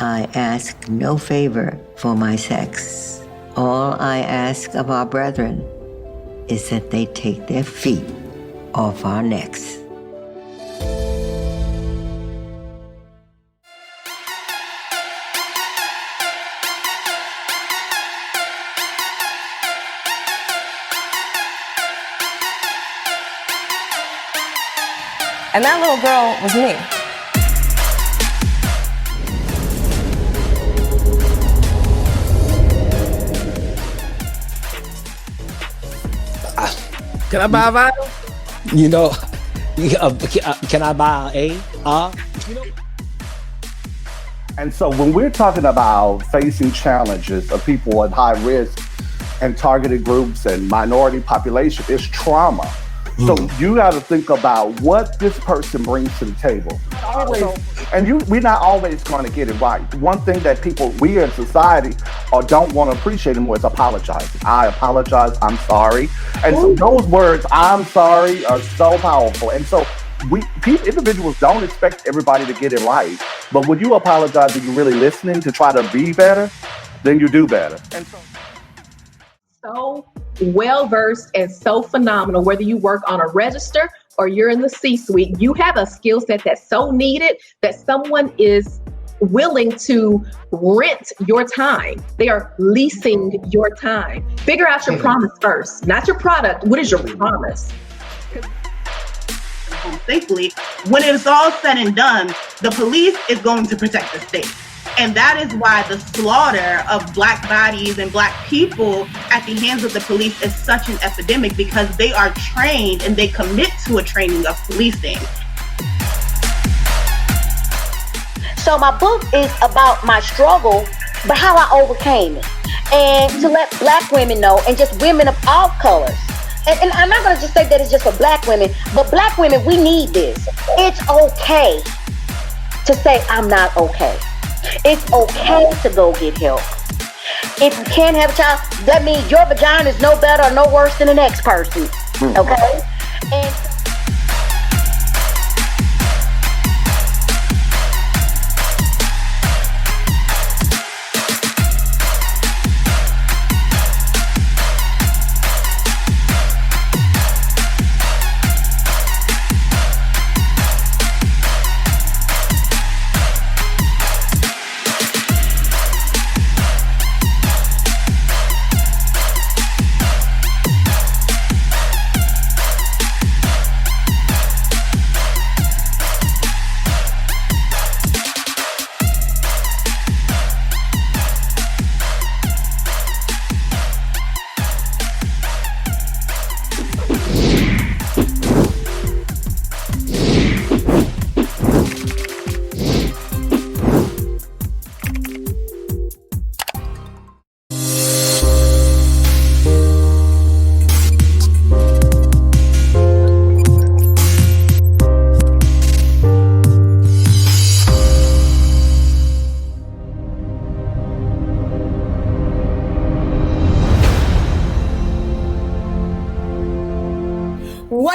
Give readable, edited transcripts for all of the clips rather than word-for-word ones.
I ask no favor for my sex. All I ask of our brethren is that they take their feet off our necks. And that little girl was me. Can I buy a vinyl? You know, can I buy a? And so when we're talking about facing challenges of people at high risk and targeted groups and minority population, it's trauma. So you got to think about what this person brings to the table. We're not always going to get it right. One thing that we as society don't want to appreciate anymore is apologizing. I apologize, I'm sorry. And so those words, I'm sorry, are so powerful. And so individuals don't expect everybody to get it right. But when you apologize and you're really listening to try to be better, then you do better. And so well-versed and so phenomenal, whether you work on a register or you're in the C-suite, you have a skill set that's so needed that someone is willing to rent your time. They are leasing your time. Figure out your promise first, not your product. What is your promise? Safely, when it's all said and done, the police is going to protect the state. And that is why the slaughter of Black bodies and Black people at the hands of the police is such an epidemic, because they are trained and they commit to a training of policing. So my book is about my struggle, but how I overcame it. And to let Black women know, and just women of all colors. And I'm not going to just say that it's just for Black women, but Black women, we need this. It's okay to say, I'm not okay. It's okay to go get help. If you can't have a child, that means your vagina is no better or no worse than the next person. Okay? And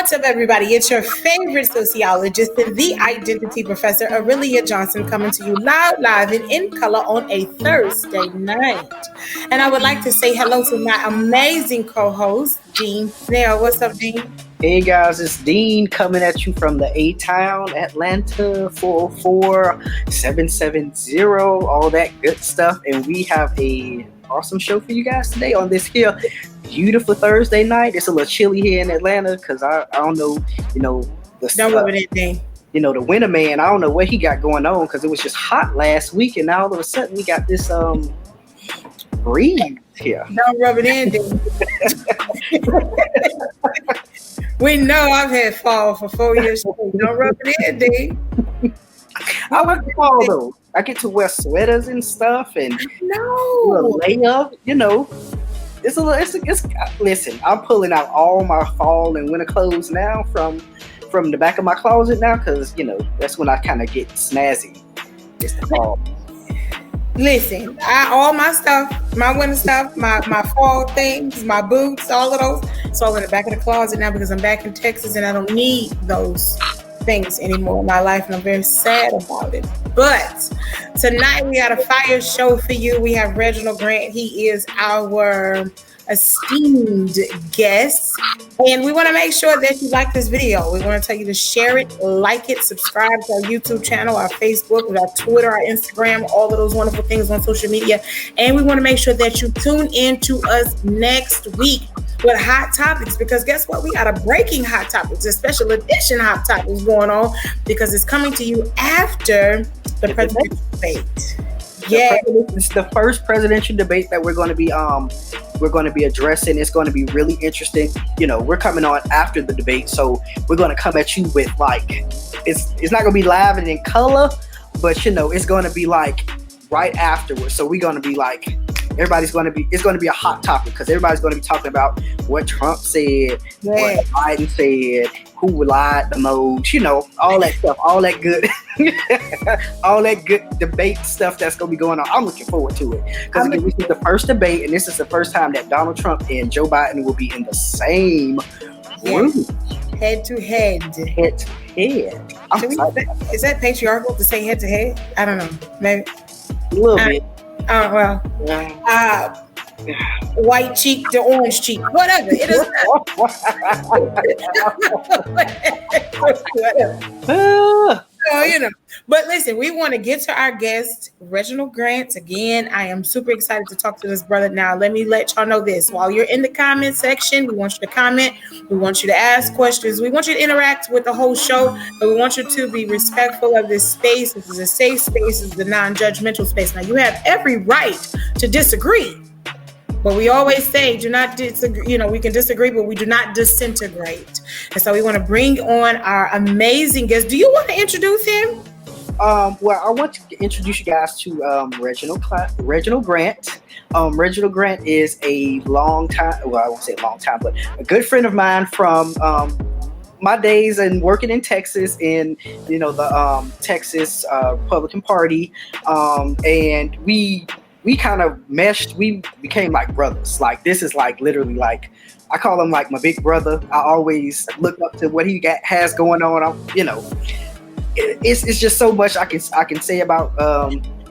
What's up, everybody? It's your favorite sociologist and the identity professor, Aurelia Johnson, coming to you live and in color on a Thursday night. And I would like to say hello to my amazing co-host, Dean Snell. What's up, Dean? Hey guys, it's Dean coming at you from the A-Town, Atlanta, 404-770, all that good stuff. And we have a awesome show for you guys today on this here beautiful Thursday night. It's a little chilly here in Atlanta because I don't know, don't rub it in, Dean. The winter man, I don't know what he got going on, because it was just hot last week, and now all of a sudden we got this breeze here. Don't rub it in, Dean. We know I've had fall for 4 years. Don't rub it in, Dean. I like fall though. I get to wear sweaters and stuff, and lay up. Listen, I'm pulling out all my fall and winter clothes now from the back of my closet now, because that's when I kind of get snazzy. It's the fall. Listen, all my stuff, my winter stuff, my fall things, my boots, all of those, it's all in the back of the closet now, because I'm back in Texas and I don't need those things anymore in my life, and I'm very sad about it. But tonight we got a fire show for you. We have Reginald Grant. He is our esteemed guest, and we want to make sure that you like this video. We want to tell you to share it, like it, subscribe to our YouTube channel, our Facebook, our Twitter, our Instagram, all of those wonderful things on social media. And we want to make sure that you tune in to us next week with hot topics, because guess what? We got a breaking hot topics, a special edition hot topics going on, because it's coming to you after the presidential debate. Yeah, it's the first presidential debate that we're going to be addressing. It's going to be really interesting. You know, we're coming on after the debate, so we're going to come at you with it's not going to be live and in color, but you know, it's going to be like right afterwards. So we're going to be like, it's going to be a hot topic, because everybody's going to be talking about what Trump said, what Biden said, who lied the most, you know, all that stuff, all that good, all that good debate stuff that's going to be going on. I'm looking forward to it, because again, this is the first debate, and this is the first time that Donald Trump and Joe Biden will be in the same room. Head to head. Head to head. Is that patriarchal to say head to head? I don't know. Maybe. A little bit. White cheek to orange cheek, whatever it is. So, you know, but listen, we want to get to our guest, Reginald Grant. Again, I am super excited to talk to this brother. Now, let me let y'all know this. While you're in the comment section, we want you to comment. We want you to ask questions. We want you to interact with the whole show, but we want you to be respectful of this space. This is a safe space. This is a non-judgmental space. Now, you have every right to disagree. But we always say, do not disagree. You know, we can disagree, but we do not disintegrate. And so we want to bring on our amazing guest. Do you want to introduce him? Well, I want to introduce you guys to Reginald Grant. Reginald Grant is a long time, well, I won't say a long time, but a good friend of mine from my days and working in Texas, in, you know, the Texas Republican Party. And we kind of meshed. We became like brothers. Like, this is like literally like, I call him like my big brother. I always look up to what he has going on. You know, it's just so much I can say about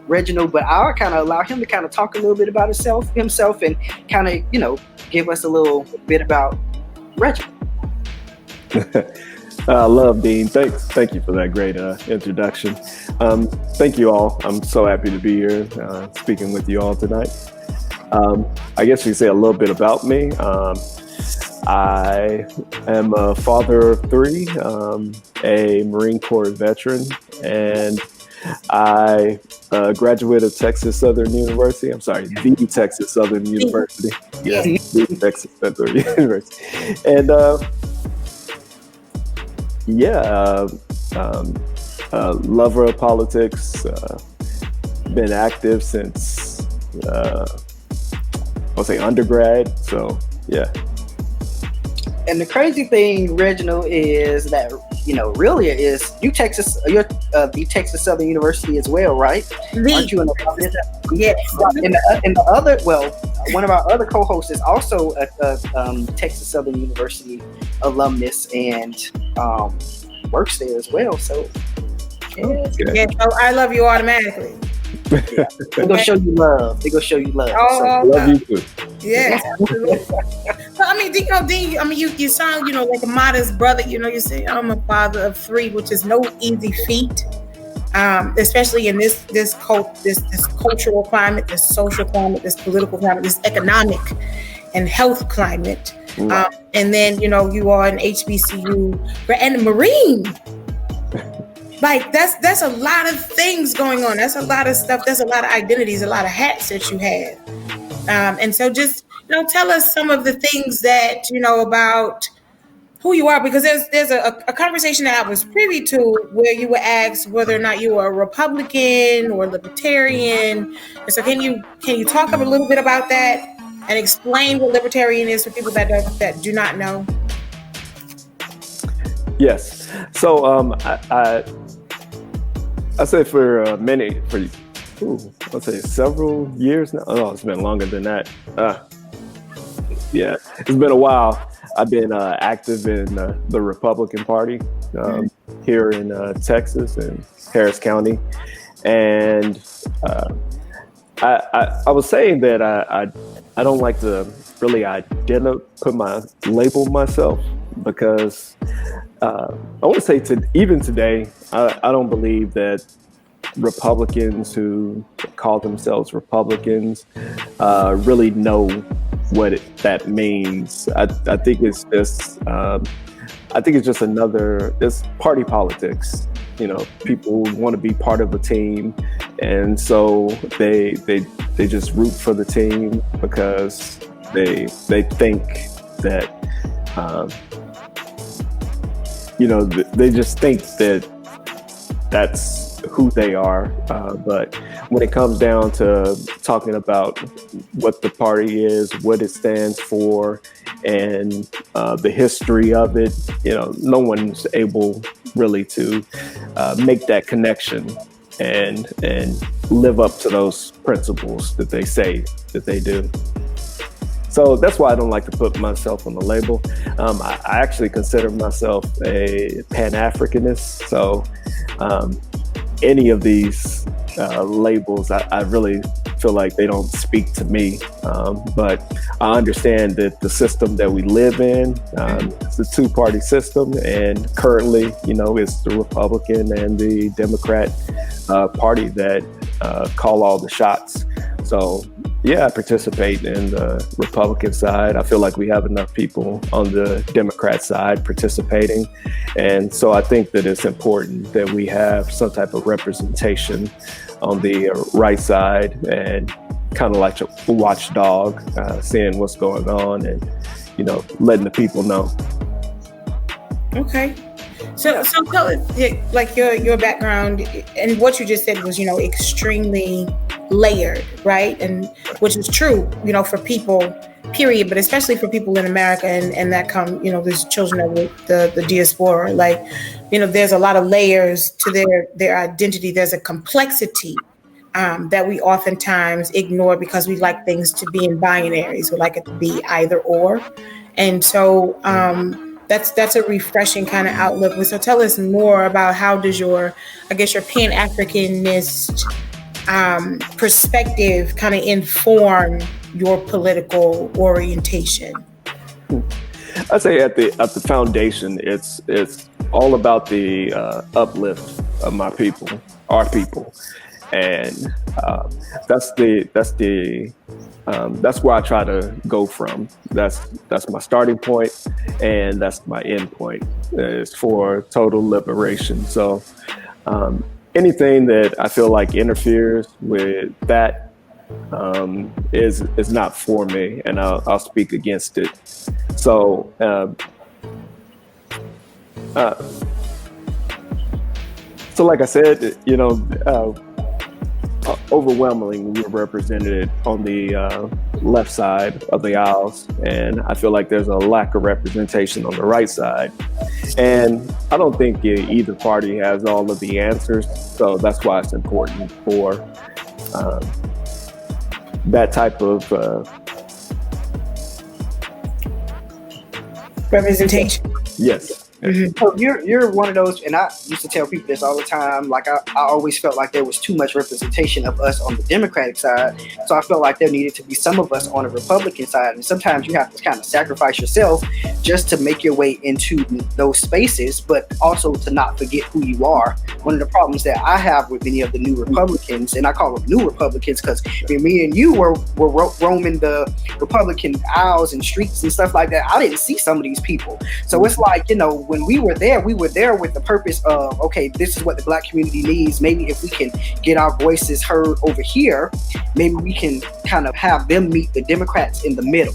Reginald, but I'll kind of allow him to kind of talk a little bit about himself and kind of, you know, give us a little bit about Reginald. Love, Dean. Thank you for that great introduction. Thank you all. I'm so happy to be here speaking with you all tonight. I guess we say a little bit about me. I am a father of 3, a Marine Corps veteran, and I graduated of Texas Southern University. I'm sorry, the Texas Southern University. Yes, the Texas Southern University. And lover of politics, been active since I'll say undergrad, so yeah. And the crazy thing, Reginald, is that, you know, really is you're the Texas Southern University as well, right? Aren't you in the Yes. And the other, well, one of our other co-hosts is also a Texas Southern University alumnus and works there as well. So yeah, so I love you automatically. Yeah. They're gonna show you love. Oh, love you too. Yeah. So, I mean, Dean, I mean, you sound, you know, like a modest brother. You know, you say I'm a father of 3, which is no easy feat, especially in this cultural climate, this social climate, this political climate, this economic and health climate. And then, you know, you are an HBCU and a Marine. Like, that's a lot of things going on. That's a lot of stuff. There's a lot of identities, a lot of hats that you have. And so just, you know, tell us some of the things that, you know, about who you are, because there's a conversation that I was privy to where you were asked whether or not you were a Republican or libertarian. And so can you talk a little bit about that and explain what libertarian is for people that do not know? Yes. So I say for let's say several years now. Oh, it's been longer than that. Yeah, it's been a while. I've been active in the Republican Party, here in Texas and Harris County. And I was saying that I don't like to really label myself, because I want to say even today, I don't believe that Republicans who call themselves Republicans really know what that means. I think it's just it's party politics. You know, people want to be part of a team, and so they just root for the team because they think that they just think that that's who they are. But when it comes down to talking about what the party is, what it stands for, and the history of it, no one's able really to make that connection and live up to those principles that they say that they do. So that's why I don't like to put myself on the label. I actually consider myself a Pan-Africanist. So any of these labels, I really feel like they don't speak to me. But I understand that the system that we live in, it's a two-party system, and currently, it's the Republican and the Democrat party that call all the shots. So yeah, I participate in the Republican side. I feel like we have enough people on the Democrat side participating. And so I think that it's important that we have some type of representation on the right side, and kind of like a watchdog, seeing what's going on and, letting the people know. Okay. So tell us, like your background and what you just said was, extremely layered, right? And which is true, for people, period, but especially for people in America and that come, there's children of the diaspora, like, there's a lot of layers to their identity. There's a complexity that we oftentimes ignore because we like things to be in binaries. We like it to be either or. And so that's a refreshing kind of outlook. So tell us more about how does your Pan-Africanist perspective kind of inform your political orientation? I'd say at the foundation, it's all about the uplift of my people, our people, and that's where I try to go from. That's my starting point, and that's my end point. Is for total liberation. So anything that I feel like interferes with that is not for me, and I'll speak against it. So like I said, overwhelmingly we're represented on the left side of the aisles, and I feel like there's a lack of representation on the right side. And I don't think either party has all of the answers, so that's why it's important for that type of representation. Yes. Mm-hmm. So you're one of those, and I used to tell people this all the time. Like I always felt like there was too much representation of us on the Democratic side, so I felt like there needed to be some of us on the Republican side. And sometimes you have to kind of sacrifice yourself just to make your way into those spaces, but also to not forget who you are. One of the problems that I have with many of the new Republicans, and I call them new Republicans because me and you were roaming the Republican aisles and streets and stuff like that. I didn't see some of these people, so it's like, when we were there with the purpose of, okay, this is what the Black community needs. Maybe if we can get our voices heard over here, maybe we can kind of have them meet the Democrats in the middle.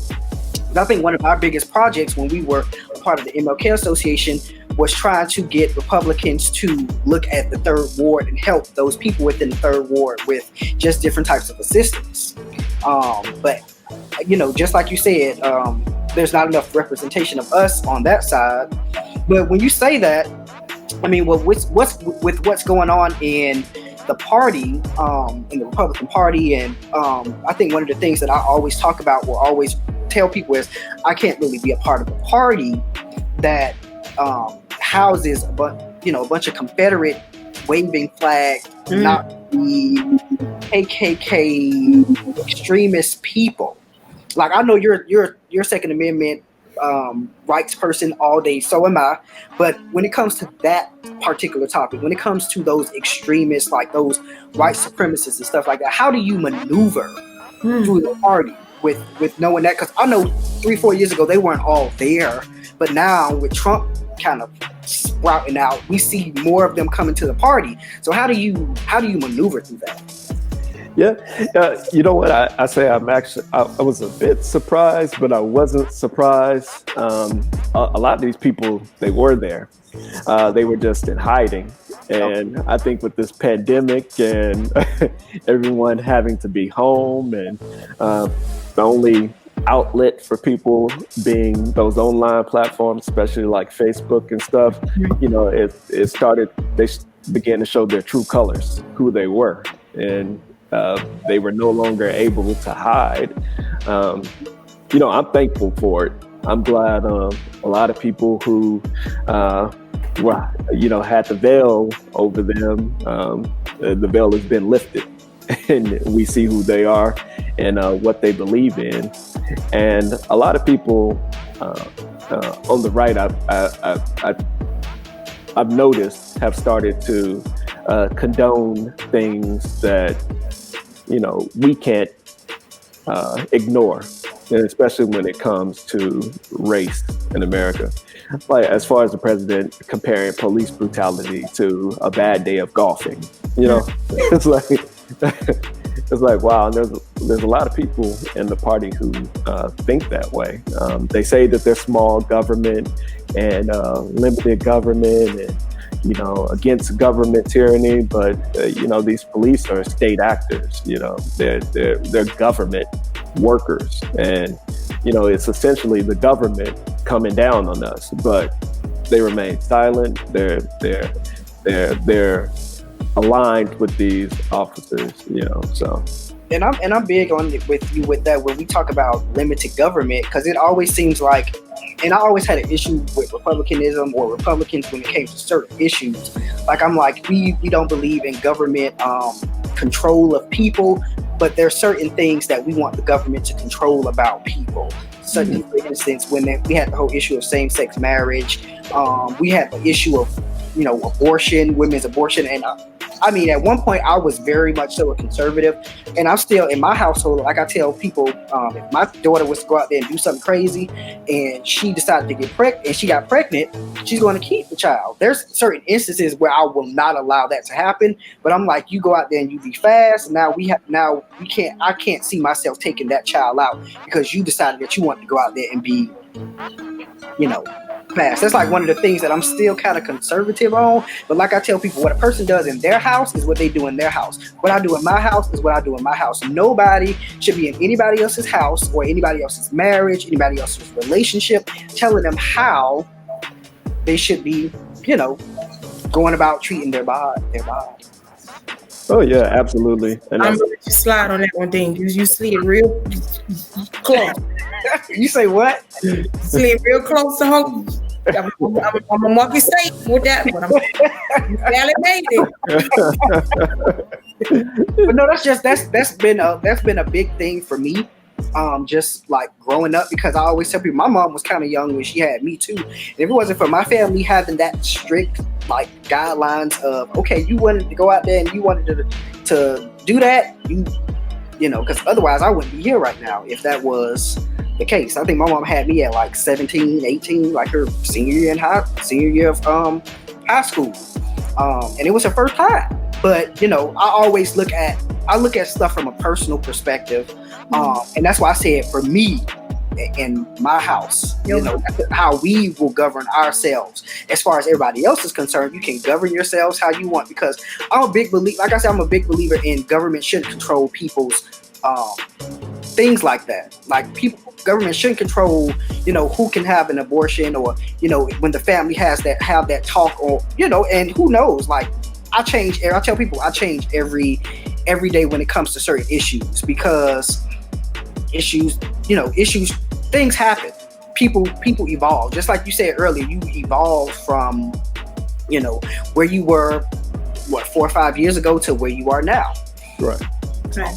I think one of our biggest projects when we were a part of the MLK Association was trying to get Republicans to look at the third ward and help those people within the third ward with just different types of assistance. But just like you said, there's not enough representation of us on that side. But when you say that, I mean, what's going on in the party, in the Republican Party, and I think one of the things that I always talk about, will always tell people is, I can't really be a part of a party that houses a bunch of Confederate waving flag, Nazi, KKK extremist people. Like, I know you're Second Amendment rights person all day, so am I. But when it comes to that particular topic, when it comes to those extremists, like those white supremacists and stuff like that, how do you maneuver through the party with knowing that? Because I know 3-4 years ago they weren't all there, but now with Trump kind of sprouting out, we see more of them coming to the party. So how do you maneuver through that? Yeah, you know what? I was a bit surprised, but I wasn't surprised. A lot of these people, they were there. They were just in hiding. And I think with this pandemic and everyone having to be home, and the only outlet for people being those online platforms, especially like Facebook and stuff, they began to show their true colors, who they were. And they were no longer able to hide. I'm thankful for it. I'm glad a lot of people who had the veil over them, the veil has been lifted, and we see who they are and what they believe in. And a lot of people on the right, I've noticed, have started to condone things that we can't ignore, and especially when it comes to race in America. Like, as far as the president comparing police brutality to a bad day of golfing, it's like wow. And there's a lot of people in the party who think that way. They say that they're small government and limited government and against government tyranny, but these police are state actors. They're government workers, and it's essentially the government coming down on us. But they remain silent. They're aligned with these officers. So. And I'm big on it with you with that when we talk about limited government, because it always seems like, and I always had an issue with republicanism or Republicans when it came to certain issues. Like, I'm like, we don't believe in government control of people, but there's certain things that we want the government to control about people. Such as, for instance, when we had the whole issue of same-sex marriage, we had the issue of abortion, women's abortion, and at one point I was very much so a conservative, and I'm still in my household. Like, I tell people, if my daughter was to go out there and do something crazy, and she decided to get pregnant, and she got pregnant, she's going to keep the child. There's certain instances where I will not allow that to happen, but I'm like, you go out there and you be fast. I can't see myself taking that child out because you decided that you want to go out there and be, fast. That's like one of the things that I'm still kind of conservative on. But like I tell people, what a person does in their house is what they do in their house. What I do in my house is what I do in my house. Nobody should be in anybody else's house or anybody else's marriage, anybody else's relationship, telling them how they should be, going about treating their body. Oh yeah, absolutely. And I'm gonna let you slide on that one thing. You slid real close. You say what? Slid real close to home. I'm a monkey safe with that one. I'm validated. But no, that's been a big thing for me. Just like growing up, because I always tell people my mom was kind of young when she had me too. And if it wasn't for my family having that strict like guidelines of, okay, you wanted to go out there and you wanted to do that, because otherwise I wouldn't be here right now if that was the case. I think my mom had me at like 17, 18, like her senior year of high school. And it was her first time. But, I always look at stuff from a personal perspective. And that's why I said for me in my house, how we will govern ourselves. As far as everybody else is concerned, you can govern yourselves how you want, because I'm a big believer, like I said, I'm a big believer in government shouldn't control people's things like that. Like government shouldn't control, who can have an abortion, or, when the family have that talk, or, and who knows, like I tell people I change every day when it comes to certain issues, because things happen. people evolve. Just like you said earlier, you evolved from, where you were, 4 or 5 years ago to where you are now. Right. Right.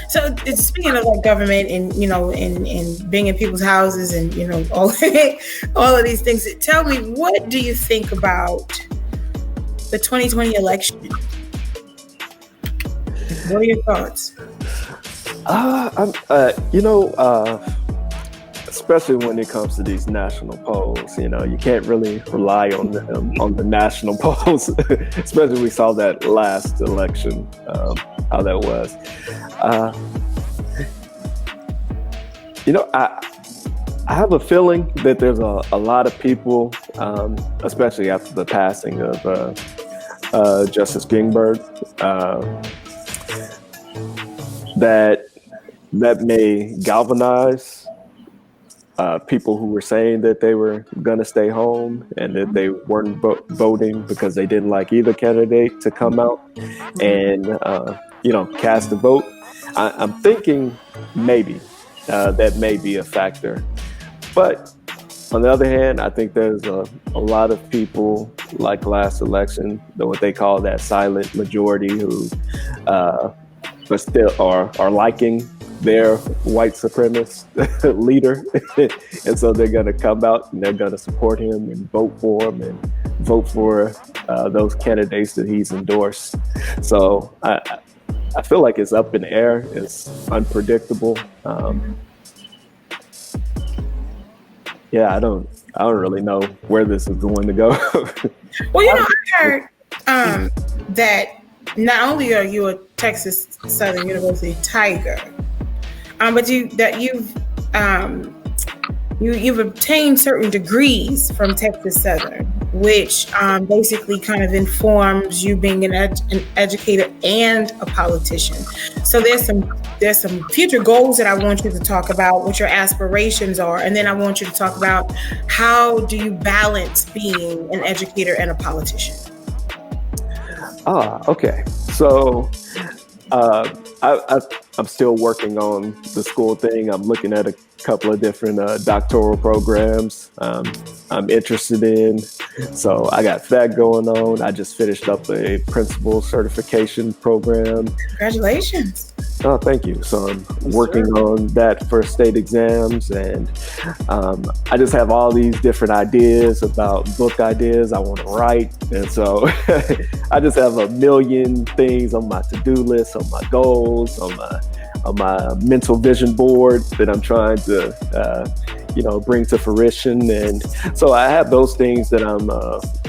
So it's speaking of like government and and being in people's houses and all of these things. Tell me, what do you think about the 2020 election? What are your thoughts? Especially when it comes to these national polls, you can't really rely on them on the national polls. Especially we saw that last election, how that was. I have a feeling that there's a lot of people, especially after the passing of Justice Ginsburg, that may galvanize people who were saying that they were going to stay home and that they weren't voting because they didn't like either candidate to come out and, cast a vote. I'm thinking maybe that may be a factor. But on the other hand, I think there's a lot of people like last election, what they call that silent majority who but still are liking their white supremacist leader. And so they're going to come out and they're going to support him and vote for him and vote for those candidates that he's endorsed. So I feel like it's up in the air. It's unpredictable. I don't really know where this is going to go. Well, I heard that not only are you a Texas Southern University Tiger, but you've obtained certain degrees from Texas Southern, which basically kind of informs you being an educator and a politician. So there's some future goals that I want you to talk about, what your aspirations are, and then I want you to talk about how do you balance being an educator and a politician. Okay. So I'm still working on the school thing. I'm looking at a couple of different doctoral programs I'm interested in. So I got that going on. I just finished up a principal certification program. Congratulations. Oh, thank you. So I'm working on that for state exams, and I just have all these different ideas about book ideas I want to write. And so I just have a million things on my to-do list, on my goals, on my mental vision board that I'm trying to, bring to fruition. And so I have those things that I'm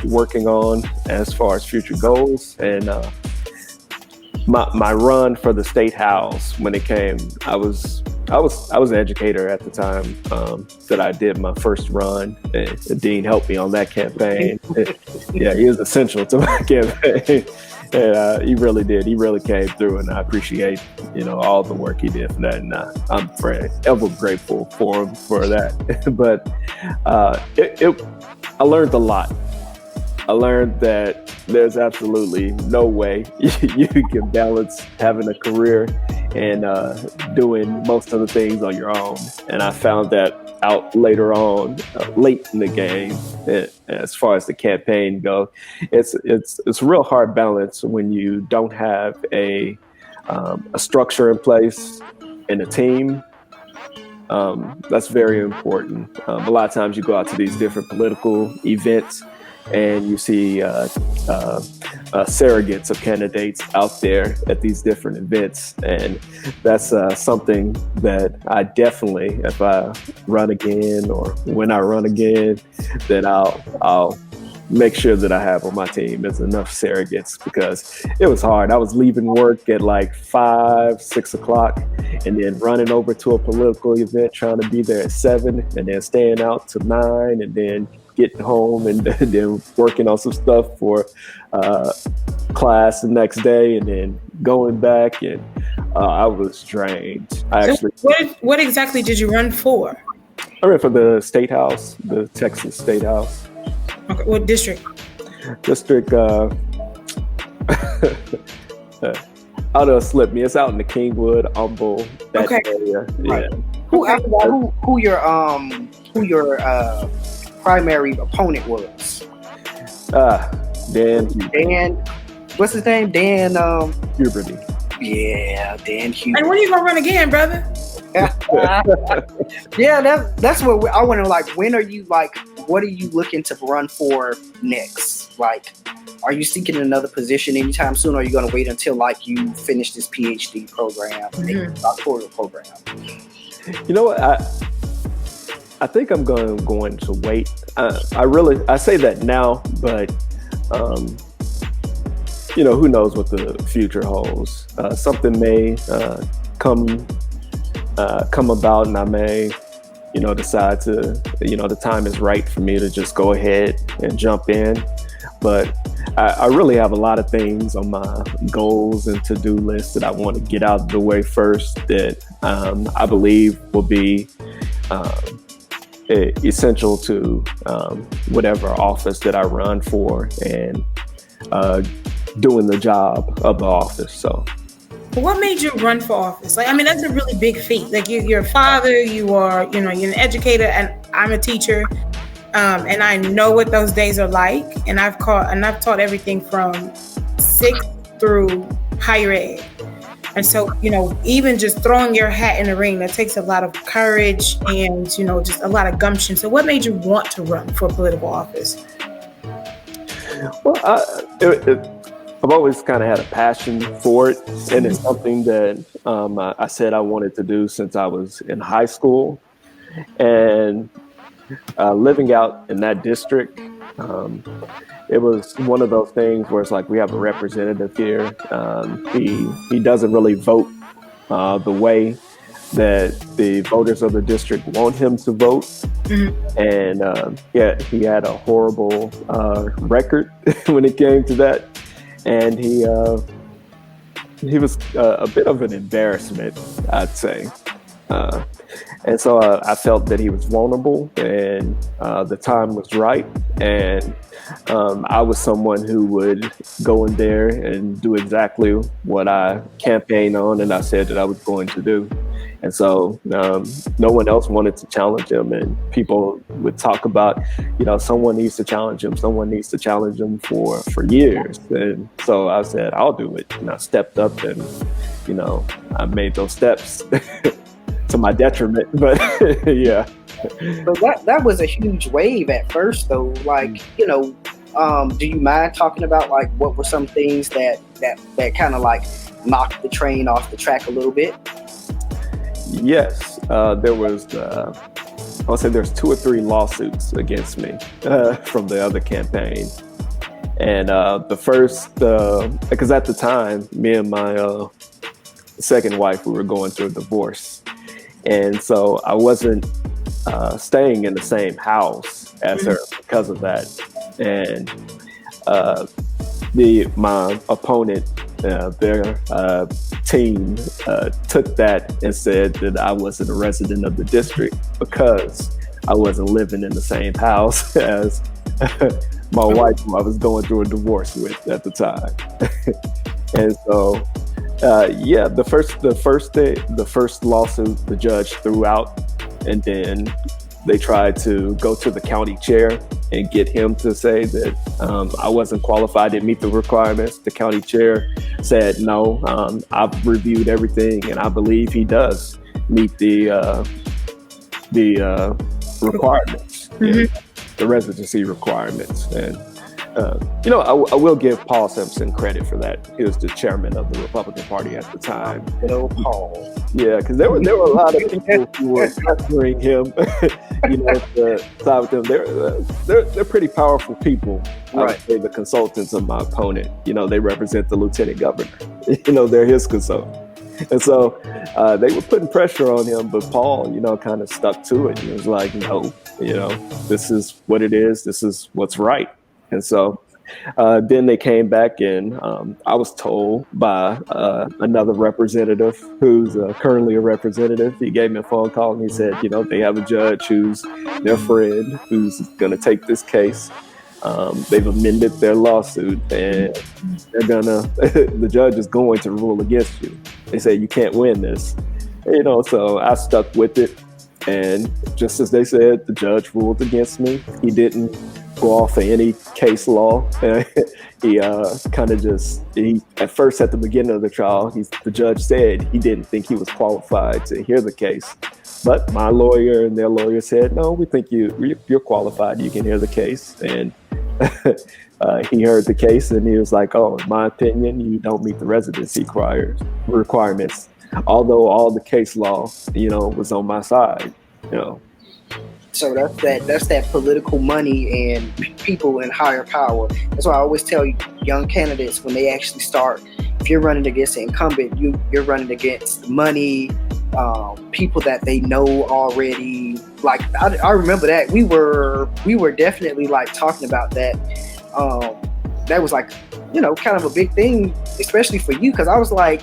working on as far as future goals. And my run for the state house, when it came, I was an educator at the time that I did my first run. And the dean helped me on that campaign. Yeah, he was essential to my campaign. And he really did. He really came through, and I appreciate, all the work he did for that. And I'm ever grateful for him for that. But I learned a lot. I learned that there's absolutely no way you can balance having a career and doing most of the things on your own. And I found that out later on, late in the game, as far as the campaign goes. It's a real hard balance when you don't have a structure in place and a team. That's very important. A lot of times you go out to these different political events and you see surrogates of candidates out there at these different events. And that's something that I definitely, if I run again or when I run again, that I'll make sure that I have on my team is enough surrogates, because it was hard. I was leaving work at like 5, 6 o'clock and then running over to a political event, trying to be there at 7 and then staying out to 9 and then getting home and then working on some stuff for class the next day and then going back, and I was drained. What exactly did you run for? I ran for the state house, the Texas State House. Okay, what district? District it'll slip me. It's out in the Kingwood, Humble, that area. Right. Yeah. Who your primary opponent was? Dan. What's his name? Dan. Puberty. Yeah, Dan Hughes. And when are you gonna run again, brother? Yeah, that's what I want to like. When are you like? What are you looking to run for next? Like, are you seeking another position anytime soon? Or are you going to wait until like you finish this PhD program, doctoral program? You know what? I think I'm going to wait. I say that now, but who knows what the future holds? Something may come about, and I may, decide to, the time is right for me to just go ahead and jump in. But I really have a lot of things on my goals and to-do list that I want to get out of the way first that I believe will be essential to whatever office that I run for and doing the job of the office. So. But what made you run for office? Like, I mean, that's a really big feat. Like, you're a father, you are, you're an educator, and I'm a teacher, and I know what those days are like. And I've taught everything from 6th through higher ed. And so, even just throwing your hat in the ring, that takes a lot of courage and, just a lot of gumption. So what made you want to run for political office? Well, I've always kind of had a passion for it, and it's something that I said I wanted to do since I was in high school. And living out in that district, it was one of those things where it's like we have a representative here. He doesn't really vote the way that the voters of the district want him to vote. Mm-hmm. And he had a horrible record when it came to that. And he was a bit of an embarrassment, I'd say. And so I felt that he was vulnerable, and the time was right. And I was someone who would go in there and do exactly what I campaigned on and I said that I was going to do. And so no one else wanted to challenge him, and people would talk about, someone needs to challenge him. Someone needs to challenge him for years. And so I said, I'll do it. And I stepped up and, I made those steps to my detriment. But yeah. But that was a huge wave at first, though. Like, do you mind talking about like what were some things that kind of like knocked the train off the track a little bit? Yes, there was, I'll say there's 2 or 3 lawsuits against me from the other campaign. And the first, because at the time, me and my second wife, we were going through a divorce. And so I wasn't staying in the same house as her because of that. And my opponent, their team took that and said that I wasn't a resident of the district because I wasn't living in the same house as my wife, who I was going through a divorce with at the time. And so, the first lawsuit the judge threw out, and then they tried to go to the county chair and get him to say that I wasn't qualified, didn't meet the requirements. The county chair said, no, I've reviewed everything and I believe he does meet the requirements, the residency requirements. And, I will give Paul Simpson credit for that. He was the chairman of the Republican Party at the time. Hello, Paul. Yeah, because there were a lot of people who were pressuring him, to side with them. They're pretty powerful people. I would say the consultants of my opponent. They represent the lieutenant governor. They're his consultant. And so they were putting pressure on him, but Paul, kind of stuck to it. He was like, no, this is what it is. This is what's right. And so then they came back, and I was told by another representative who's currently a representative. He gave me a phone call and he said, they have a judge who's their friend who's going to take this case. They've amended their lawsuit, and they're gonna. The judge is going to rule against you. They say you can't win this, So I stuck with it, and just as they said, the judge ruled against me. He didn't go off of any case law. He at first at the beginning of the trial, the judge said he didn't think he was qualified to hear the case. But my lawyer and their lawyer said, no, we think you're qualified. You can hear the case. And he heard the case and he was like, oh, in my opinion, you don't meet the residency requirements. Although all the case law, was on my side, So that's that political money and people in higher power. That's why I always tell young candidates when they actually start, if you're running against an incumbent, you're running against money, people that they know already. Like I remember that we were definitely like talking about that. That was like, kind of a big thing, especially for you, because I was like,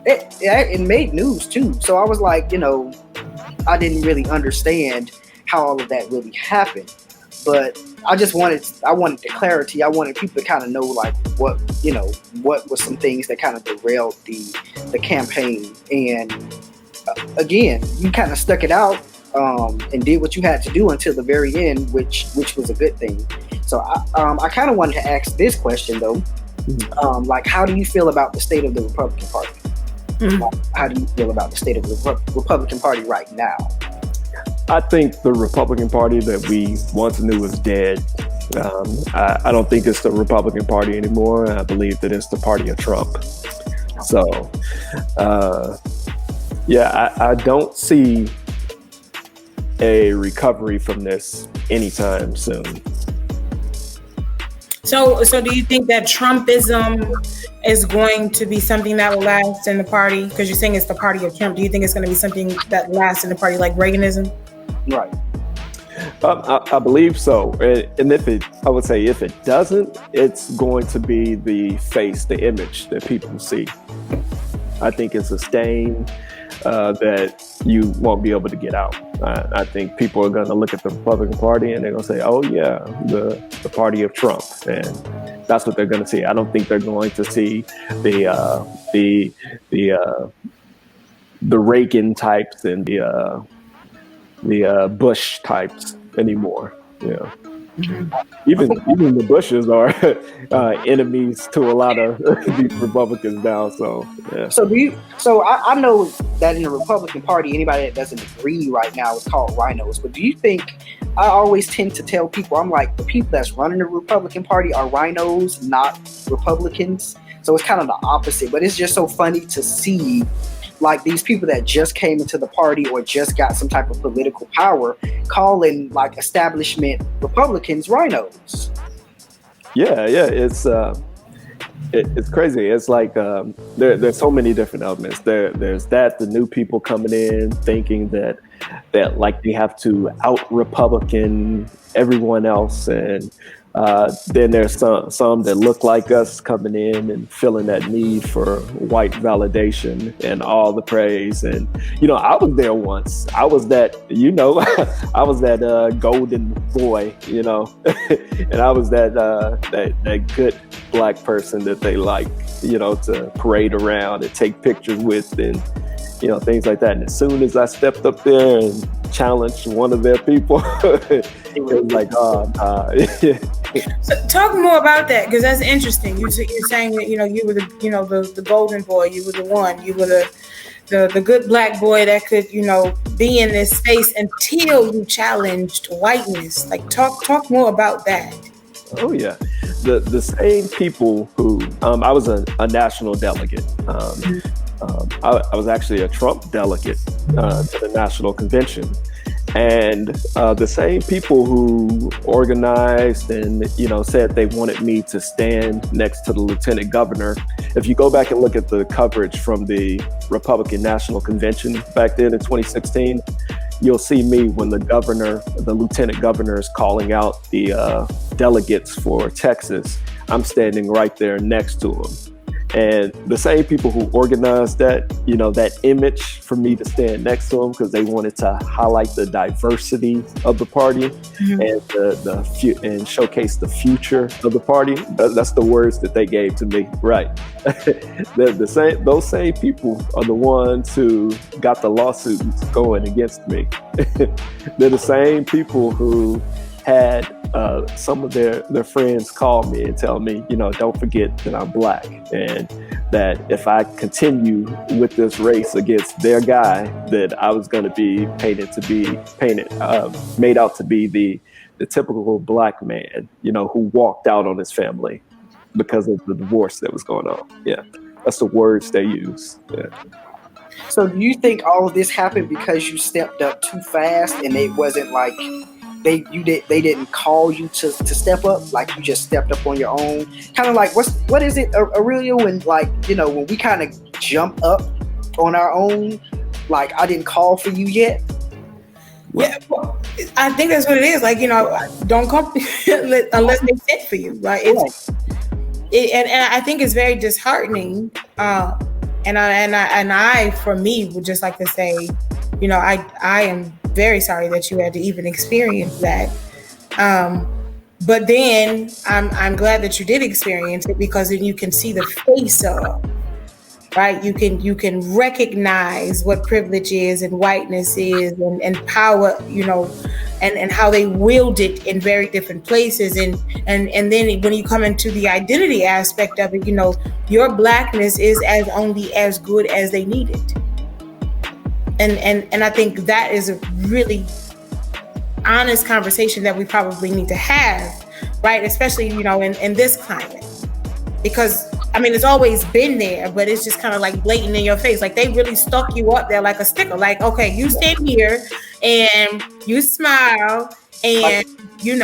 it made news too. So I was like, I didn't really understand how all of that really happened, but I wanted the clarity. I wanted people to kind of know like what was some things that kind of derailed the campaign. And again, you kind of stuck it out and did what you had to do until the very end, which was a good thing. So I kind of wanted to ask this question though, like how do you feel about the state of the Republican Party? How do you feel about the state of the Republican Party right now? I think the Republican Party that we once knew is dead. I don't think it's the Republican Party anymore. I believe that it's the party of Trump. So, I don't see a recovery from this anytime soon. So do you think that Trumpism is going to be something that will last in the party? Because you're saying it's the party of Trump. Do you think it's going to be something that lasts in the party like Reaganism? Right. I believe so. And if it doesn't, it's going to be the face, the image that people see. I think it's a stain that you won't be able to get out. I think people are going to look at the Republican Party and they're going to say, oh yeah, the party of Trump. And that's what they're going to see. I don't think they're going to see the Reagan types and the Bush types anymore. Even the Bushes are enemies to a lot of these Republicans now. So yeah. So I know that in the Republican Party, anybody that doesn't agree right now is called rhinos. But do you think, I always tend to tell people, I'm like, the people that's running the Republican Party are rhinos, not Republicans. So it's kind of the opposite. But it's just so funny to see like these people that just came into the party or just got some type of political power calling like establishment Republicans rhinos. Yeah, it's crazy. It's like there's so many different elements. There's the new people coming in thinking that like they have to out Republican everyone else, and then there's some that look like us coming in and feeling that need for white validation and all the praise. And I was there once. I was that I was that golden boy, and I was that good black person that they like, to parade around and take pictures with and things like that. And as soon as I stepped up there and challenged one of their people, it was like, So talk more about that, because that's interesting. You're saying that you were the golden boy, you were the one, you were the good black boy that could be in this space until you challenged whiteness. Like talk more about that. Oh yeah, the same people who I was a national delegate. I was actually a Trump delegate to the national convention. And the same people who organized and, said they wanted me to stand next to the lieutenant governor. If you go back and look at the coverage from the Republican National Convention back then in 2016, you'll see me when the lieutenant governor is calling out the delegates for Texas. I'm standing right there next to him. And the same people who organized that, that image for me to stand next to them because they wanted to highlight the diversity of the party and and showcase the future of the party. That's the words that they gave to me, right? Those same people are the ones who got the lawsuits going against me. They're the same people who had some of their friends call me and tell me, don't forget that I'm Black, and that if I continue with this race against their guy, that I was going to be made out to be the typical Black man, who walked out on his family because of the divorce that was going on. Yeah, that's the words they use. Yeah. So do you think all of this happened because you stepped up too fast and it wasn't like they didn't call you to step up, like you just stepped up on your own? Kind of like what is it, Aurelia, when when we kind of jump up on our own, like I didn't call for you yet? Yeah, well, I think that's what it is. Like, don't come unless they sent for you, right? And I think it's very disheartening. And I, for me, would just like to say, I am very sorry that you had to even experience that. But then I'm glad that you did experience it, because then you can see the face of, right? You can recognize what privilege is and whiteness is and power, and how they wield it in very different places. And then when you come into the identity aspect of it, your Blackness is only as good as they need it. And I think that is a really honest conversation that we probably need to have, right? Especially, in this climate, because it's always been there, but it's just kind of like blatant in your face. Like they really stuck you up there like a sticker. Like, okay, you stand here and you smile and you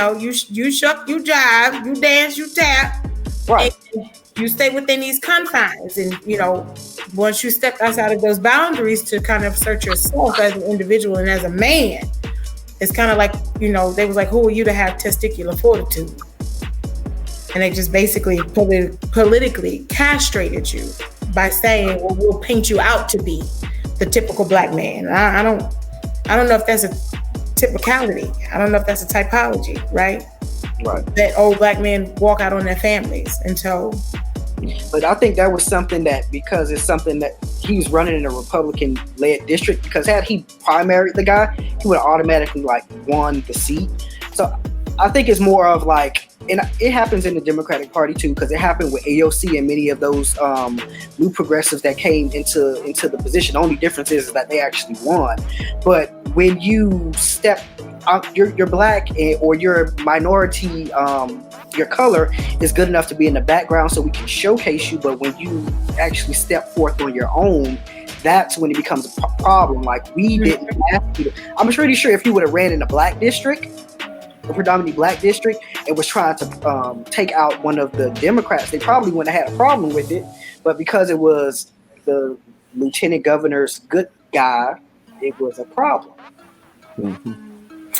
shuck, you jive, you dance, you tap, right? And you stay within these confines. And once you step outside of those boundaries to kind of search yourself as an individual and as a man, it's kind of like, they was like, who are you to have testicular fortitude? And they just basically politically castrated you by saying, well, we'll paint you out to be the typical Black man. I don't know if that's a typicality. I don't know if that's a typology, right? Right. That old Black men walk out on their families. And so. But I think that was something that, because it's something that he was running in a Republican-led district, because had he primaried the guy, he would have automatically won the seat. So I think it's more of and it happens in the Democratic Party too, because it happened with AOC and many of those new progressives that came into the position. The only difference is that they actually won. But when you step out, you're Black or you're minority, your color is good enough to be in the background so we can showcase you. But when you actually step forth on your own, that's when it becomes a problem. Like we didn't ask you to. I'm pretty sure if you would have ran in a Black district, a predominantly Black district, and was trying to take out one of the Democrats, they probably wouldn't have had a problem with it. But because it was the lieutenant governor's good guy, it was a problem. Mm-hmm.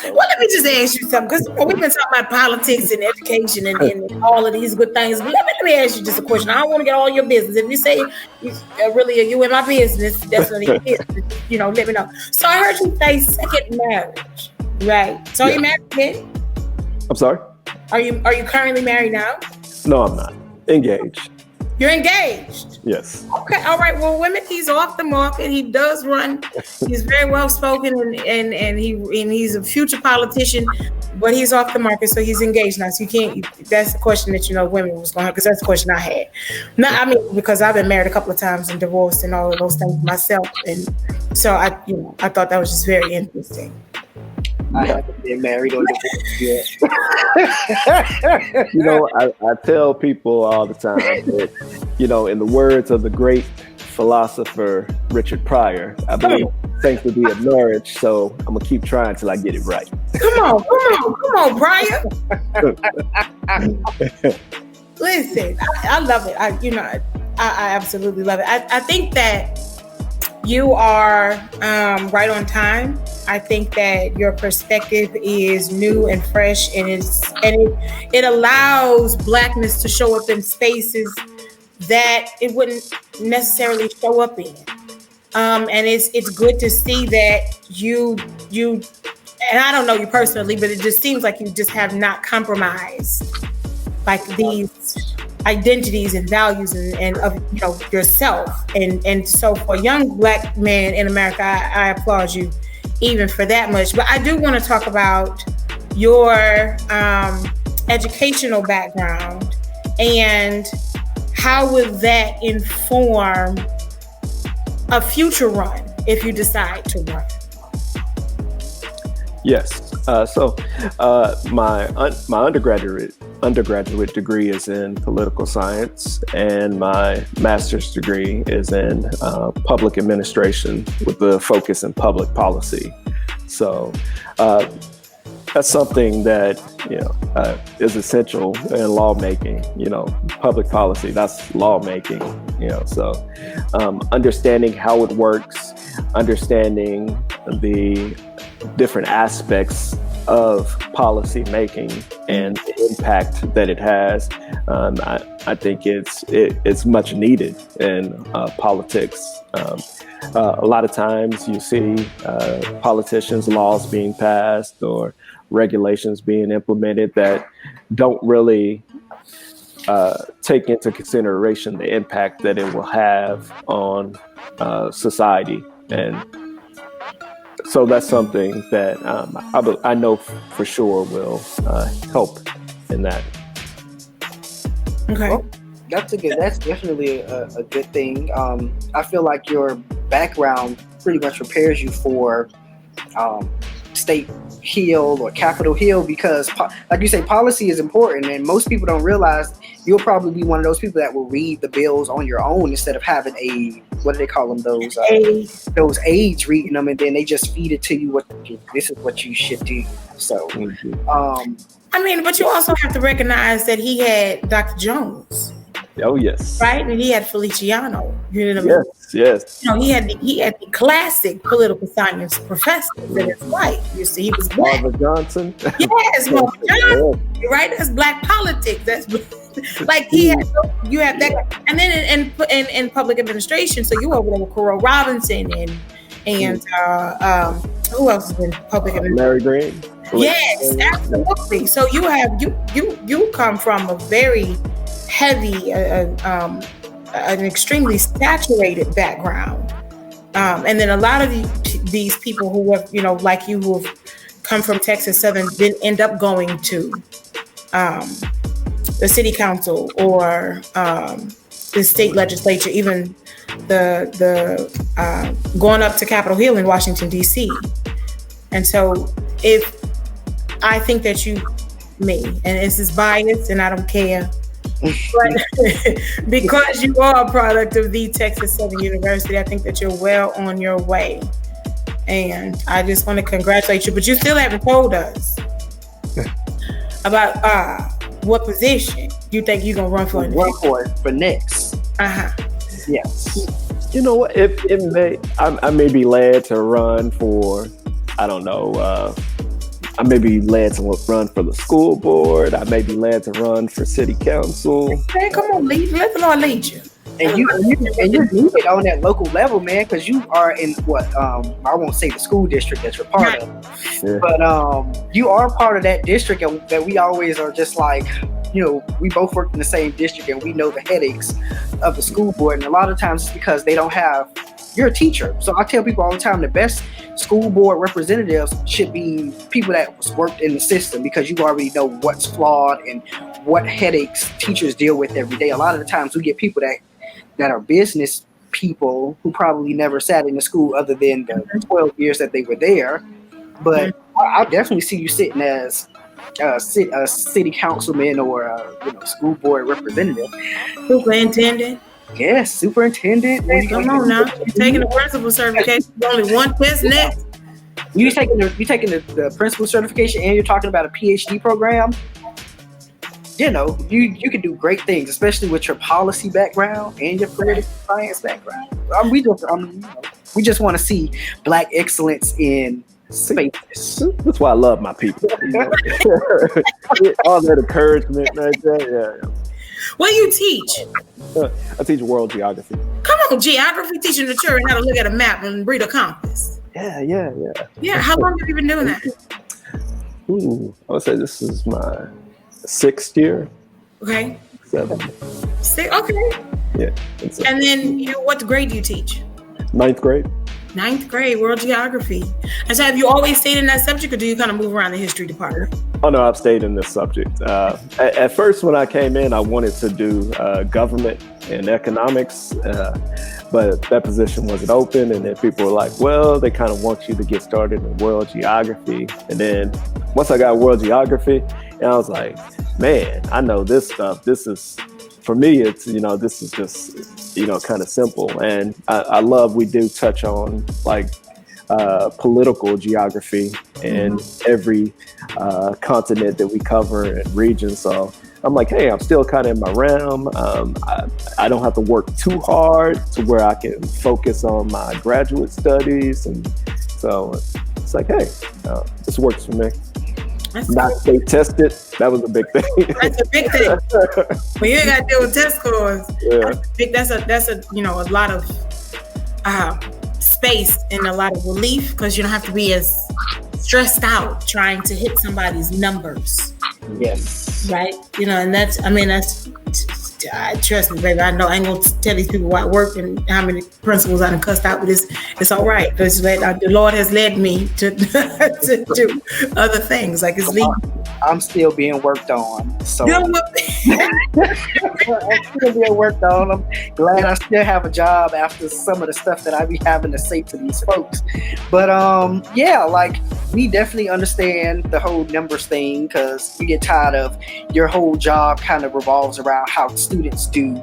Well, let me just ask you something, because we've been talking about politics and education and all of these good things. But let me ask you just a question. I don't want to get all your business. If you say you in my business, that's what it is. Let me know. So I heard you say second marriage, right? So are you married again? I'm sorry? Are you currently married now? No, I'm not. Engaged. You're engaged? Yes. Okay, all right. Well, women, he's off the market. He does run. He's very well spoken, and he's a future politician, but he's off the market, so he's engaged now. So you can't. That's the question that women was going to have, because that's the question I had. No, because I've been married a couple of times and divorced and all of those things myself, and so I thought that was just very interesting. I haven't been married or divorced yet. I tell people all the time that, in the words of the great philosopher Richard Pryor, I believe things to be of marriage, so I'm gonna keep trying till I get it right. Come on, Pryor. Listen, I love it. I absolutely love it. I think that you are right on time. I think that your perspective is new and fresh, and it allows Blackness to show up in spaces that it wouldn't necessarily show up in. And it's good to see that you and I don't know you personally, but it just seems like you just have not compromised like these identities and values and of yourself. And so for young Black men in America, I applaud you even for that much. But I do want to talk about your educational background and how would that inform a future run if you decide to run? Yes. So my undergraduate degree is in political science, and my master's degree is in public administration with a focus in public policy. So that's something that is essential in lawmaking. Public policy, that's lawmaking. So understanding how it works, understanding the different aspects of policy making and the impact that it has. I think it's much needed in politics. A lot of times you see politicians, laws being passed or regulations being implemented that don't really take into consideration the impact that it will have on society. And so that's something that I know for sure will help in that. Okay. Well, that's definitely a good thing. I feel like your background pretty much prepares you for State Hill or Capitol Hill because, like you say, policy is important, and most people don't realize you'll probably be one of those people that will read the bills on your own instead of having what do they call them? Those aides reading them, and then they just feed it to you. This is what you should do. So, but you also have to recognize that he had Dr. Jones. Oh yes. Right, and he had Feliciano. You know what I mean? Yes. He had the classic political science professor that is white. You see, he was black. Marva Johnson. Yes, Marva Johnson. Right, that's black politics. That's like you have that, and then in public administration. So you over there with Carol Robinson and who else is in public administration? Larry Green. Yes, absolutely. So you come from a very heavy, an extremely saturated background, and then a lot of these people who have, like you, who have come from Texas Southern, didn't end up going to the city council or the state legislature, even the going up to Capitol Hill in Washington D.C. And so, if I think that and this is biased, and I don't care. But because you are a product of the Texas Southern University, I think that you're well on your way. And I just want to congratulate you. But you still haven't told us about what position you think you're going to run for. For next. Uh-huh. Yes. You know what? I may be led to run for, I don't know, I may be led to run for the school board. I may be led to run for city council. Hey, come on, let the Lord lead you. And you're needed on that local level, man, because you are in I won't say the school district that you're part of, but you are part of that district, and that we always are just like, we both work in the same district, and we know the headaches of the school board, and a lot of times it's because they don't have. You're a teacher, so I tell people all the time the best school board representatives should be people that worked in the system, because you already know what's flawed and what headaches teachers deal with every day. A lot of the times we get people that are business people who probably never sat in the school other than the 12 years that they were there. But I definitely see you sitting as a city councilman or a school board representative. Superintendent. Yes, superintendent. Come on now. You're taking the principal certification. Only one test next. You're taking the principal certification, and you're talking about a PhD program. You can do great things, especially with your policy background and your political science background. We just want to see Black excellence in space. That's why I love my people. All that encouragement right there. Yeah. What do you teach? I teach world geography. Come on, geography, teaching the children how to look at a map and read a compass. Yeah. Yeah, how long have you been doing that? Ooh, I would say this is my 6th year. Okay. 7. Okay. Yeah. And then what grade do you teach? 9th grade. 9th grade, world geography. And so have you always stayed in that subject, or do you kind of move around the history department? Oh no, I've stayed in this subject. At first, when I came in, I wanted to do government and economics, but that position wasn't open. And then people were like, well, they kind of want you to get started in world geography. And then once I got world geography, and I was like, man, I know this stuff. This is, for me, it's, this is just, kind of simple. And I love, we do touch on like political geography in every continent that we cover and region. So I'm like, hey, I'm still kind of in my realm. I don't have to work too hard to where I can focus on my graduate studies. And so it's like, hey, this works for me. Not state tested. That was a big thing. That's a big thing. When you ain't got to deal with test scores, that's a lot of space and a lot of relief, because you don't have to be as stressed out trying to hit somebody's numbers. Yes. Right. And that's trust me, baby. I know I ain't gonna tell these people where I work and how many principals I done cussed out with this. It's all right. The Lord has led me to do other things. Like it's legal. I'm still being worked on. So I'm still being worked on. I'm glad I still have a job after some of the stuff that I be having to say to these folks. But like we definitely understand the whole numbers thing, because you get tired of your whole job kind of revolves around how students do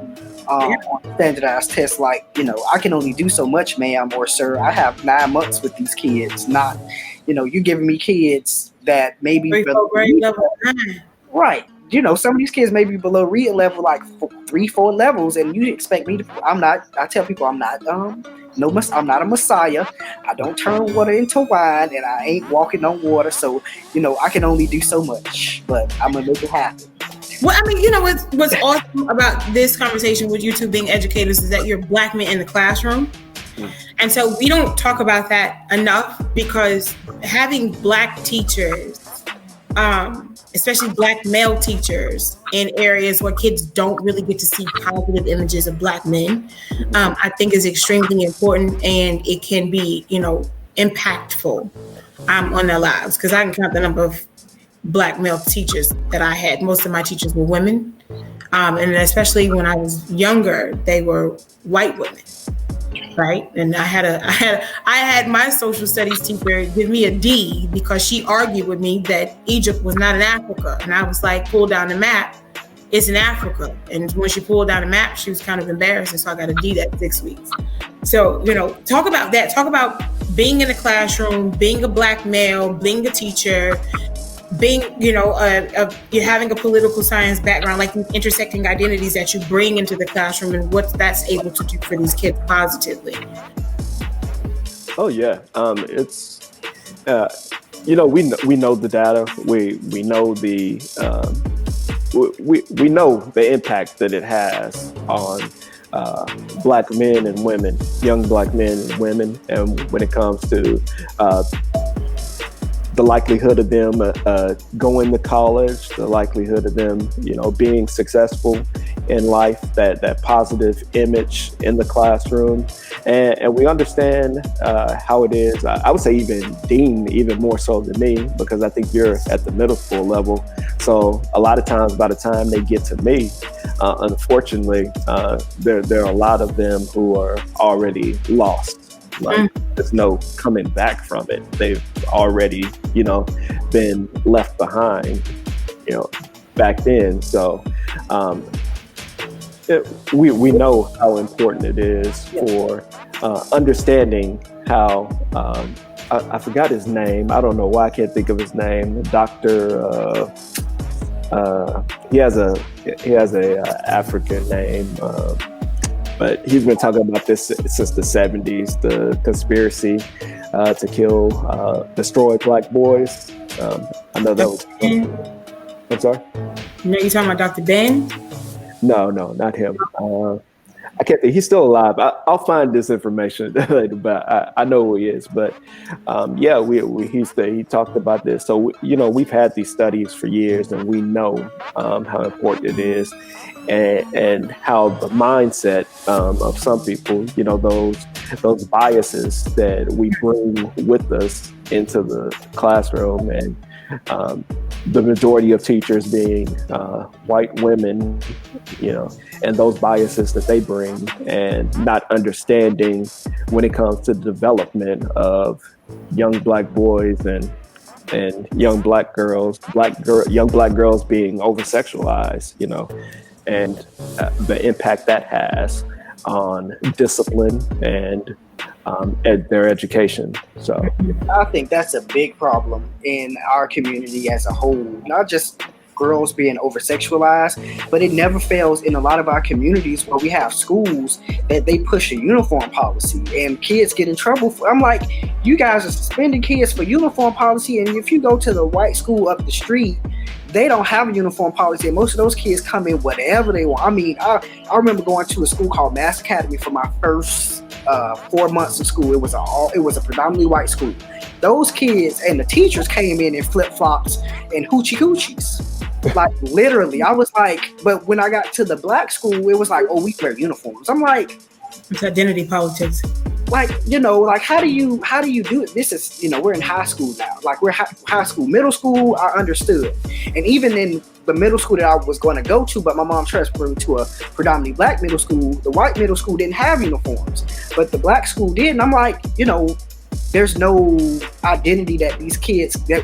on standardized tests. Like, I can only do so much, ma'am or sir. I have 9 months with these kids, not, you giving me kids that maybe grade level 9. Right. Some of these kids may be below reading level, like 3-4 levels, and you expect me to. I tell people I'm not I'm not a messiah. I don't turn water into wine, and I ain't walking on water. So, I can only do so much, but I'm gonna make it happen. Well, I mean, what's awesome about this conversation with you two being educators is that you're Black men in the classroom. And so we don't talk about that enough, because having Black teachers, especially Black male teachers in areas where kids don't really get to see positive images of Black men, I think is extremely important, and it can be, impactful on their lives. Because I can count the number of Black male teachers that I had. Most of my teachers were women. And especially when I was younger, they were white women. Right. And I had my social studies teacher give me a D because she argued with me that Egypt was not in Africa. And I was like, pull down the map. It's in Africa. And when she pulled down the map, she was kind of embarrassed. And so I got a D that 6 weeks. So, talk about that. Talk about being in the classroom, being a Black male, being a teacher, being, you're having a political science background, like these intersecting identities that you bring into the classroom, and what that's able to do for these kids positively. Oh yeah, it's we know the data. We know we know the impact that it has on Black men and women, young Black men and women, and when it comes to the likelihood of them going to college, the likelihood of them, being successful in life, that positive image in the classroom. And we understand how it is. I would say even Dean, even more so than me, because I think you're at the middle school level. So a lot of times by the time they get to me, unfortunately, there are a lot of them who are already lost. Like there's no coming back from it. They've already, been left behind, back then. So we know how important it is for understanding how I forgot his name. I don't know why I can't think of his name. Dr. He has a African name. But he's been talking about this since the 70s, the conspiracy to kill, destroy Black boys. I know that was... I'm sorry? You're talking about Dr. Ben? No, not him. I can't think. He's still alive. I'll find this information later, but I know who he is. But yeah, he talked about this. So we've had these studies for years, and we know how important it is, and how the mindset of some people, those biases that we bring with us into the classroom, and the majority of teachers being white women, and those biases that they bring, and not understanding when it comes to the development of young Black boys and young Black girls, young Black girls being over-sexualized, and the impact that has on discipline and their education. So I think that's a big problem in our community as a whole, not just girls being over-sexualized, but it never fails in a lot of our communities where we have schools that they push a uniform policy and kids get in trouble. I'm like, you guys are suspending kids for uniform policy, and if you go to the white school up the street, they don't have a uniform policy, and most of those kids come in whatever they want. I mean, I remember going to a school called Mass Academy for my first 4 months of school. It was a predominantly white school. Those kids and the teachers came in flip-flops and hoochie-coochies. Like, literally. I was like, but when I got to the Black school, it was like, oh, we wear uniforms. I'm like, it's identity politics. Like, how do you do it? This is, we're in high school now. Like, we're high school. Middle school, I understood. And even in the middle school that I was going to go to, but my mom transferred me to a predominantly Black middle school, the white middle school didn't have uniforms, but the Black school did. And I'm like, there's no identity that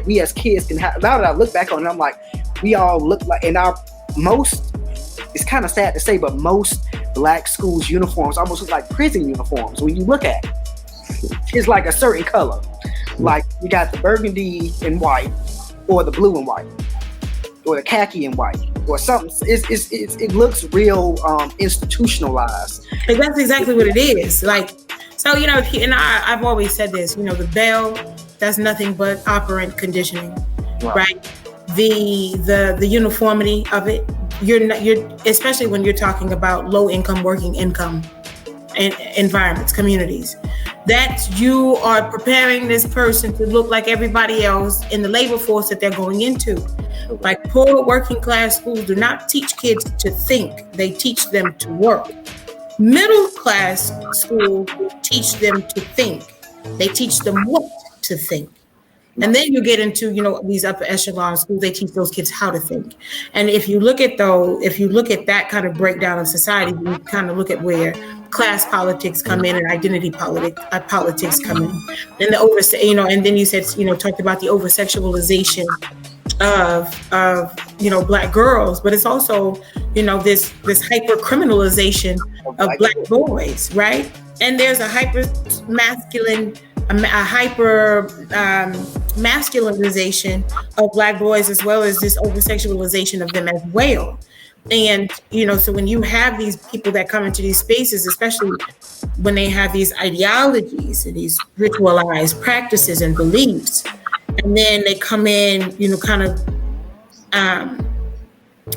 we as kids can have. Now that I look back on it, I'm like, we all look like, it's kind of sad to say, but most Black schools' uniforms almost look like prison uniforms when you look at it. It's like a certain color. Like, you got the burgundy and white, or the blue and white, or the khaki and white, or something. It looks real institutionalized. And that's exactly what it is. Like, so, I've always said this, the bell, that's nothing but operant conditioning, right? The uniformity of it, you're especially when you're talking about low income, working income environments, communities, that you are preparing this person to look like everybody else in the labor force that they're going into. Like, poor working class schools do not teach kids to think, they teach them to work. Middle class schools teach them to think, they teach them what to think. And then you get into, these upper echelon schools, they teach those kids how to think. And if you look at that kind of breakdown of society, you kind of look at where class politics come in and identity politics come in. And and then you said, talked about the over-sexualization of Black girls, but it's also, this hyper criminalization of Black boys, right? And there's a hyper masculinization of Black boys, as well as this over-sexualization of them as well. And, so when you have these people that come into these spaces, especially when they have these ideologies and these ritualized practices and beliefs, and then they come in, kind of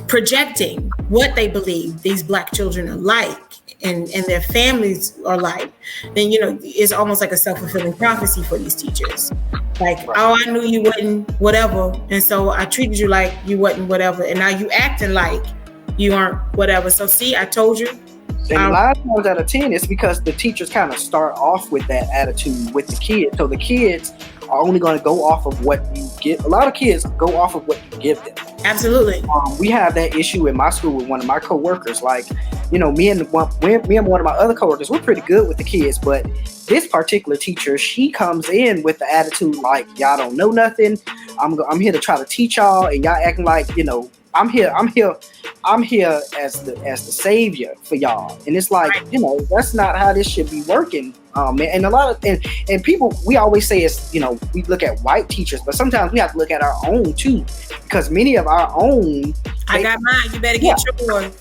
projecting what they believe these Black children are like, and their families are like, then, it's almost like a self-fulfilling prophecy for these teachers. Like, oh, I knew you wasn't whatever, and so I treated you like you wasn't whatever, and now you acting like you aren't whatever. So see, I told you. And 9 times out of 10, it's because the teachers kind of start off with that attitude with the kids. So the kids are only going to go off of what you give. A lot of kids go off of what you give them. Absolutely. We have that issue in my school with one of my coworkers. Like, me and one of my other coworkers, we're pretty good with the kids, but this particular teacher, she comes in with the attitude like, y'all don't know nothing. I'm here to try to teach y'all, and y'all acting like, I'm here as the savior for y'all. And it's like, that's not how this should be working. And a lot of and people, we always say it's, we look at white teachers, but sometimes we have to look at our own too, because many of our own I got mine. You better get yours.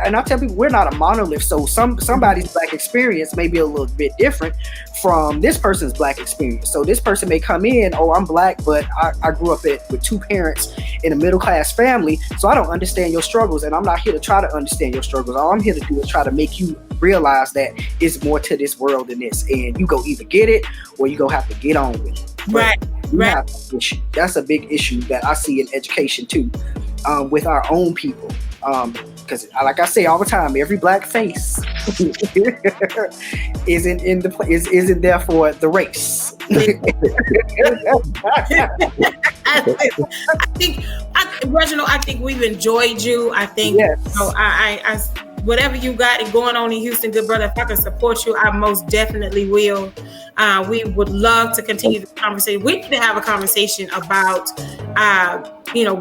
And I tell people we're not a monolith. So somebody's Black experience may be a little bit different from this person's Black experience. So this person may come in, oh, I'm Black, but I grew up with two parents in a middle class family, so I don't understand your struggles, and I'm not here to try to understand your struggles. All I'm here to do is try to make you realize that it's more to this world than this, and you go either get it or you go have to get on with it. Right. That's a big issue that I see in education too, with our own people. Because, like I say all the time, every Black face isn't there for the race. Reginald, I think we've enjoyed you. I think I whatever you got going on in Houston, good brother, if I can support you, I most definitely will. We would love to continue the conversation. We need to have a conversation about,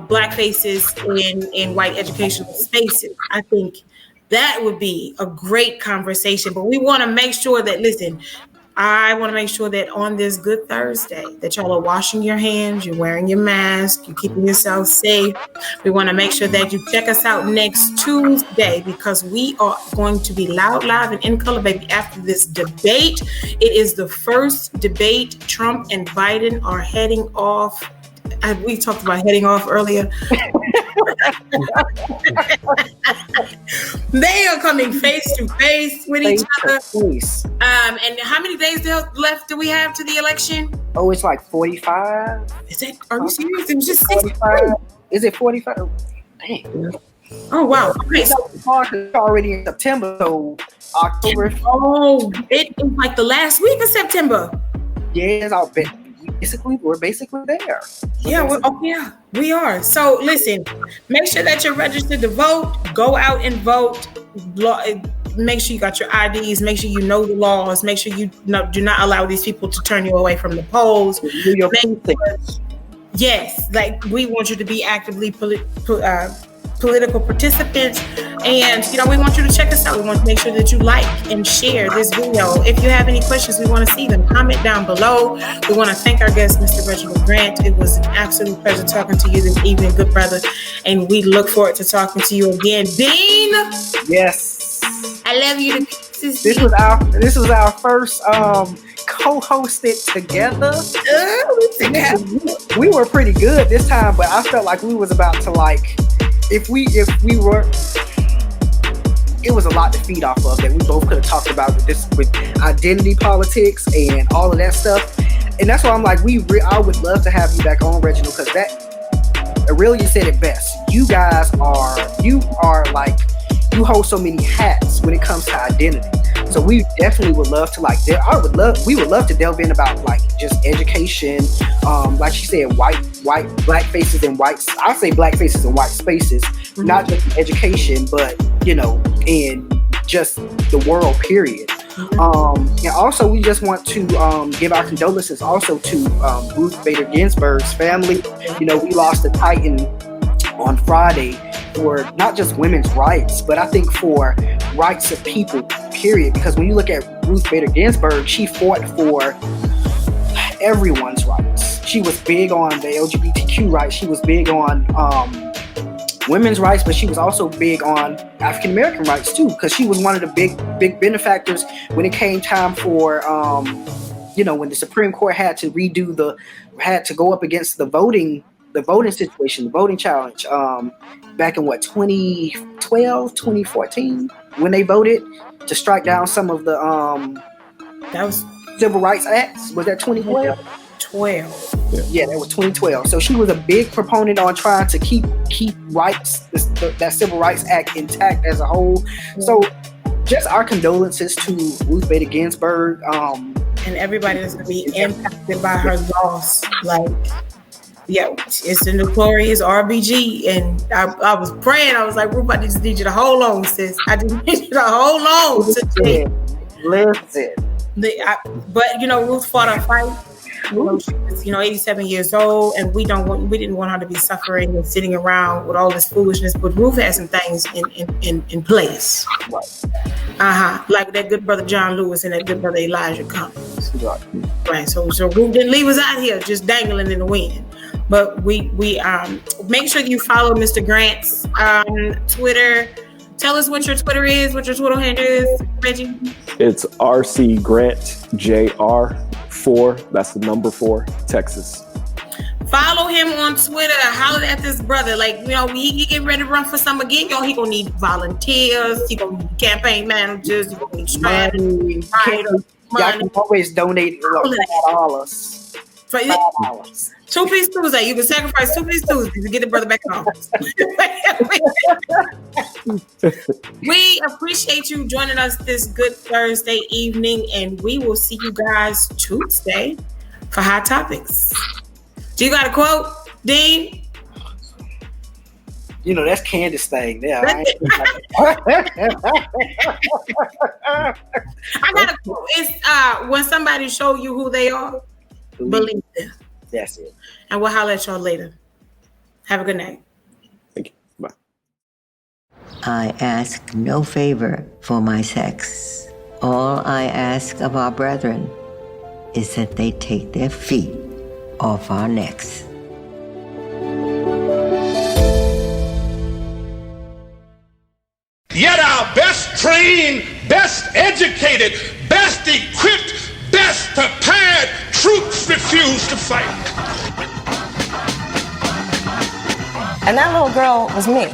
Black faces in white educational spaces. I think that would be a great conversation. But we want to make sure that, I want to make sure that on this Good Thursday that y'all are washing your hands, you're wearing your mask, you're keeping yourself safe. We want to make sure that you check us out next Tuesday, because we are going to be loud, live, and in color, baby, after this debate. It is the first debate. Trump and Biden are heading off. We talked about heading off earlier. They are coming face to face with each other. And how many days left do we have to the election? Oh, it's like 45. Is it? Are you serious? It was just 45. Is it 45? Dang. Oh wow. Okay, so it's already in September, so October. Oh, it is like the last week of September. Yes, I'll bet. We're basically there. We are. So listen, make sure that you're registered to vote. Go out and vote. Make sure you got your IDs. Make sure you know the laws. Make sure you do not allow these people to turn you away from the polls. Yes, like we want you to be actively political participants, and we want you to check us out. We want to make sure that you like and share this video. If you have any questions, we want to see them. Comment down below. We want to thank our guest, Mr. Reginald Grant. It was an absolute pleasure talking to you this evening, good brother, and we look forward to talking to you again. Dean, yes, I love you. This was our first co-hosted together. We were pretty good this time, but I felt like we was about to if we were, it was a lot to feed off of that we both could have talked about with identity politics and all of that stuff. And that's why I'm like, I would love to have you back on, Reginald, because Aurelia said it best. You hold so many hats when it comes to identity. So we definitely would love to we would love to delve in about just education, like she said, black faces and white. I say black faces and white spaces, not just in education, but in just the world period. And also we just want to give our condolences also to Ruth Bader Ginsburg's family. We lost a titan on Friday for not just women's rights, but I think for rights of people, period. Because when you look at Ruth Bader Ginsburg, she fought for everyone's rights. She was big on the LGBTQ rights. She was big on women's rights, but she was also big on African American rights too, because she was one of the big benefactors when it came time for when the Supreme Court had to go up against the voting situation, the voting challenge, back in 2012, 2014, when they voted to strike down some of the that was Civil Rights Acts. Was that 2012? 12. Yeah, that was 2012. So she was a big proponent on trying to keep rights, that Civil Rights Act intact as a whole. So just our condolences to Ruth Bader Ginsburg. And everybody that's going to be impacted by her loss. It's the notorious RBG, and I was praying. I was like, Ruth, I just need you to hold on, sis. I just need you to hold on. Listen. But Ruth fought a fight. She was 87 years old, and we didn't want her to be suffering and sitting around with all this foolishness. But Ruth had some things in place. Right. Like that good brother John Lewis and that good brother Elijah Cummings. Right. So Ruth didn't leave us out here just dangling in the wind. But we make sure you follow Mr. Grant's Twitter. Tell us what your Twitter is, what your Twitter handle is, Reggie. It's RC Grant JR4. That's the number 4, Texas. Follow him on Twitter. Holler at this brother. Like, you know, he get ready to run for some again. Yo, he gonna need volunteers. He gonna need campaign managers. He gonna need strategies. Y'all can always donate $5. $5. 2-piece Tuesday. You can sacrifice 2-piece Tuesday to get the brother back home. We appreciate you joining us this good Thursday evening, and we will see you guys Tuesday for Hot Topics. Do you got a quote, Dean? You know, that's Candace thing there. I got a quote. It's when somebody show you who they are, believe them. That's it. And we'll holler at y'all later. Have a good night. Thank you. Bye. I ask no favor for my sex. All I ask of our brethren is that they take their feet off our necks. Yet our best trained, best educated, best equipped, best prepared troops refuse to fight. And that little girl was me.